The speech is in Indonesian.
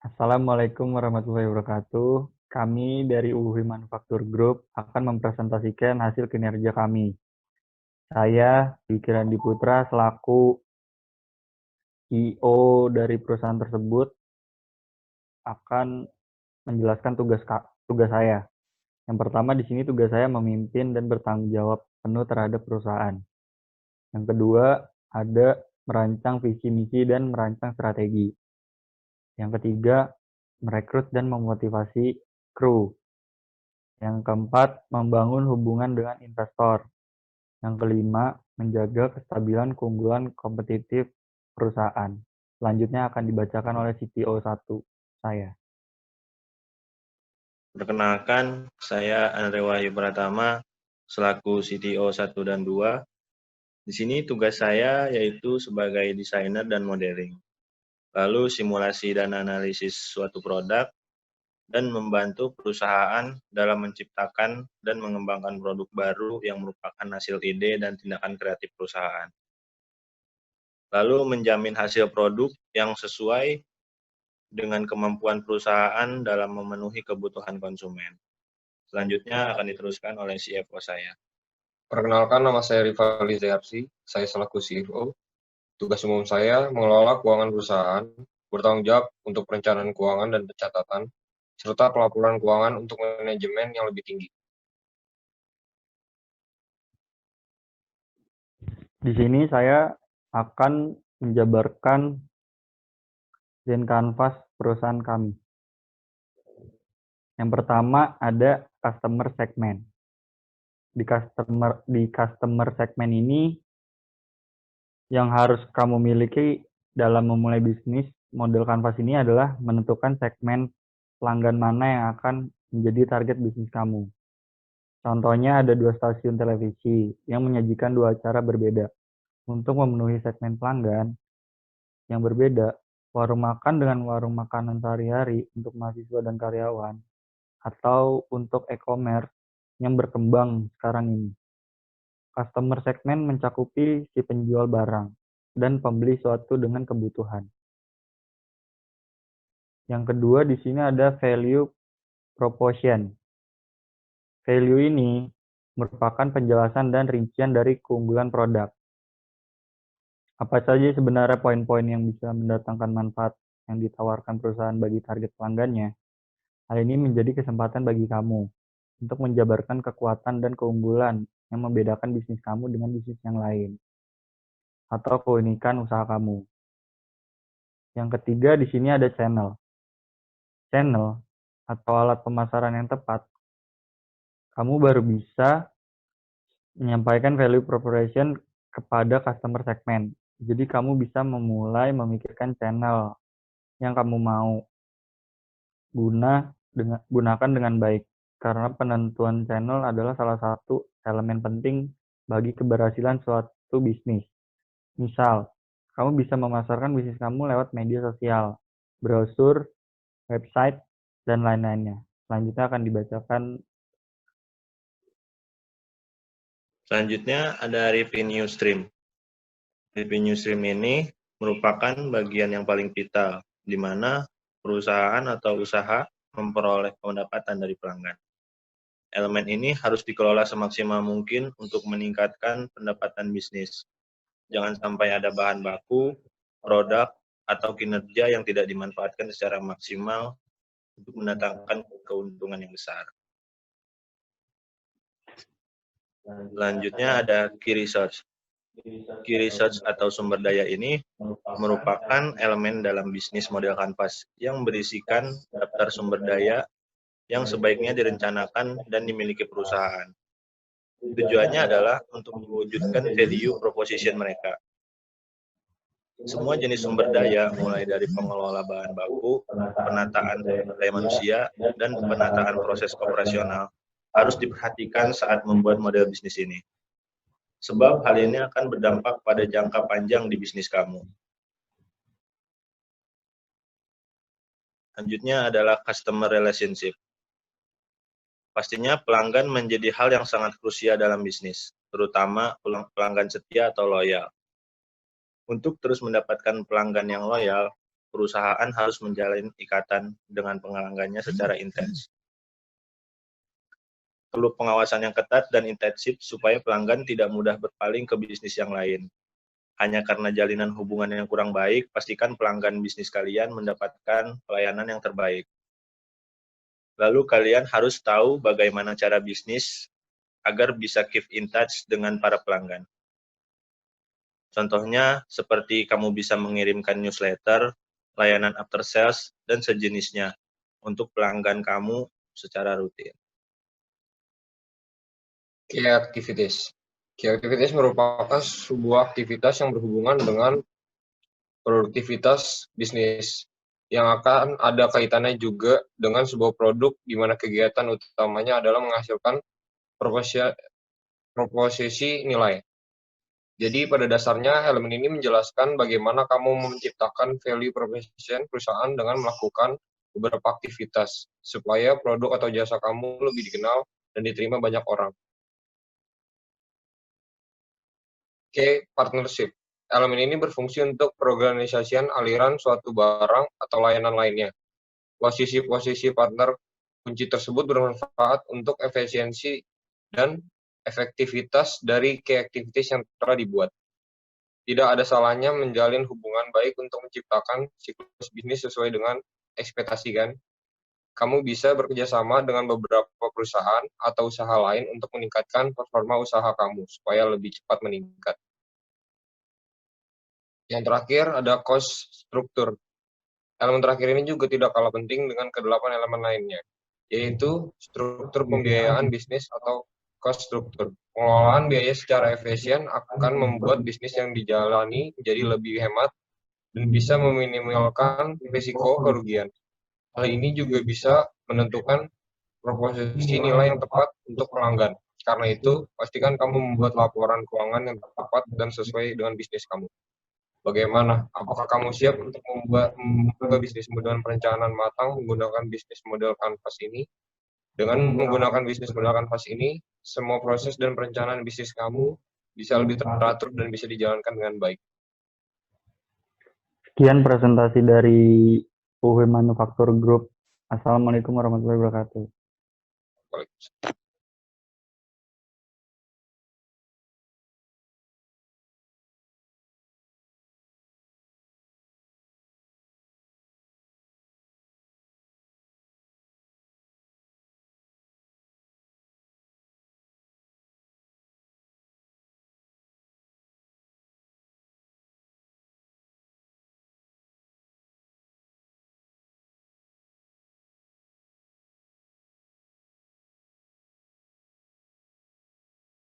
Assalamualaikum warahmatullahi wabarakatuh. Kami dari UHI Manufaktur Group akan mempresentasikan hasil kinerja kami. Saya, Diki Randi Putra, selaku CEO dari perusahaan tersebut akan menjelaskan tugas saya. Yang pertama di sini tugas saya memimpin dan bertanggung jawab penuh terhadap perusahaan. Yang kedua ada merancang visi misi dan merancang strategi. Yang ketiga merekrut dan memotivasi kru. Yang keempat, membangun hubungan dengan investor. Yang kelima, menjaga kestabilan keunggulan kompetitif perusahaan. Selanjutnya akan dibacakan oleh CTO 1 saya. Perkenalkan, saya Andre Wahyu Pratama, selaku CTO 1 dan 2. Di sini tugas saya yaitu sebagai desainer dan modeling, lalu simulasi dan analisis suatu produk, dan membantu perusahaan dalam menciptakan dan mengembangkan produk baru yang merupakan hasil ide dan tindakan kreatif perusahaan. Lalu menjamin hasil produk yang sesuai dengan kemampuan perusahaan dalam memenuhi kebutuhan konsumen. Selanjutnya akan diteruskan oleh CFO saya. Perkenalkan, nama saya Rivaldi Zayapsi, saya selaku CFO. Tugas umum saya mengelola keuangan perusahaan, bertanggung jawab untuk perencanaan keuangan dan pencatatan, serta pelaporan keuangan untuk manajemen yang lebih tinggi. Di sini saya akan menjabarkan desain kanvas perusahaan kami. Yang pertama ada customer segment. Di customer segment ini yang harus kamu miliki dalam memulai bisnis model kanvas ini adalah menentukan segmen pelanggan mana yang akan menjadi target bisnis kamu. Contohnya ada 2 stasiun televisi yang menyajikan 2 acara berbeda. Untuk memenuhi segmen pelanggan yang berbeda, warung makan dengan warung makanan sehari-hari untuk mahasiswa dan karyawan, atau untuk e-commerce yang berkembang sekarang ini. Customer segment mencakupi si penjual barang dan pembeli suatu dengan kebutuhan. Yang kedua di sini ada value proposition. Value ini merupakan penjelasan dan rincian dari keunggulan produk. Apa saja sebenarnya poin-poin yang bisa mendatangkan manfaat yang ditawarkan perusahaan bagi target pelanggannya? Hal ini menjadi kesempatan bagi kamu untuk menjabarkan kekuatan dan keunggulan yang membedakan bisnis kamu dengan bisnis yang lain, atau keunikan usaha kamu. Yang ketiga di sini ada channel. Channel atau alat pemasaran yang tepat, kamu baru bisa menyampaikan value proposition kepada customer segment. Jadi kamu bisa memulai memikirkan channel yang kamu mau gunakan dengan baik, karena penentuan channel adalah salah satu elemen penting bagi keberhasilan suatu bisnis. Misal, kamu bisa memasarkan bisnis kamu lewat media sosial, brosur, website, dan lain-lainnya. Selanjutnya akan dibacakan. Selanjutnya ada revenue stream. Revenue stream ini merupakan bagian yang paling vital, di mana perusahaan atau usaha memperoleh pendapatan dari pelanggan. Elemen ini harus dikelola semaksimal mungkin untuk meningkatkan pendapatan bisnis. Jangan sampai ada bahan baku, produk, atau kinerja yang tidak dimanfaatkan secara maksimal untuk mendatangkan keuntungan yang besar. Selanjutnya ada key research. Key research atau sumber daya ini merupakan elemen dalam bisnis model kanvas yang berisikan daftar sumber daya yang sebaiknya direncanakan dan dimiliki perusahaan. Tujuannya adalah untuk mewujudkan value proposition mereka. Semua jenis sumber daya, mulai dari pengelola bahan baku, penataan sumber daya manusia, dan penataan proses operasional, harus diperhatikan saat membuat model bisnis ini. Sebab hal ini akan berdampak pada jangka panjang di bisnis kamu. Selanjutnya adalah customer relationship. Pastinya pelanggan menjadi hal yang sangat krusial dalam bisnis, terutama pelanggan setia atau loyal. Untuk terus mendapatkan pelanggan yang loyal, perusahaan harus menjalin ikatan dengan pelanggannya secara intens. Perlu pengawasan yang ketat dan intensif supaya pelanggan tidak mudah berpaling ke bisnis yang lain. Hanya karena jalinan hubungan yang kurang baik, pastikan pelanggan bisnis kalian mendapatkan pelayanan yang terbaik. Lalu kalian harus tahu bagaimana cara bisnis agar bisa keep in touch dengan para pelanggan. Contohnya seperti kamu bisa mengirimkan newsletter, layanan after sales, dan sejenisnya untuk pelanggan kamu secara rutin. Key activities. Key activities merupakan sebuah aktivitas yang berhubungan dengan produktivitas bisnis yang akan ada kaitannya juga dengan sebuah produk di mana kegiatan utamanya adalah menghasilkan proposisi nilai. Jadi pada dasarnya elemen ini menjelaskan bagaimana kamu menciptakan value proposition perusahaan dengan melakukan beberapa aktivitas supaya produk atau jasa kamu lebih dikenal dan diterima banyak orang. Oke, partnership. Elemen ini berfungsi untuk perorganisasian aliran suatu barang atau layanan lainnya. Posisi-posisi partner kunci tersebut bermanfaat untuk efisiensi dan efektivitas dari key activities yang telah dibuat. Tidak ada salahnya menjalin hubungan baik untuk menciptakan siklus bisnis sesuai dengan ekspektasi kan. Kamu bisa bekerjasama dengan beberapa perusahaan atau usaha lain untuk meningkatkan performa usaha kamu supaya lebih cepat meningkat. Yang terakhir ada cost struktur. Elemen terakhir ini juga tidak kalah penting dengan kedelapan elemen lainnya, yaitu struktur pembiayaan bisnis atau cost struktur. Pengelolaan biaya secara efisien akan membuat bisnis yang dijalani menjadi lebih hemat dan bisa meminimalkan risiko kerugian. Hal ini juga bisa menentukan proposisi nilai yang tepat untuk pelanggan. Karena itu, pastikan kamu membuat laporan keuangan yang tepat dan sesuai dengan bisnis kamu. Bagaimana? Apakah kamu siap untuk membuka bisnis dengan perencanaan matang menggunakan bisnis model Canvas ini? Dengan menggunakan bisnis model Canvas ini, semua proses dan perencanaan bisnis kamu bisa lebih teratur dan bisa dijalankan dengan baik. Sekian presentasi dari UH Manufaktur Group. Assalamualaikum warahmatullahi wabarakatuh. Baik.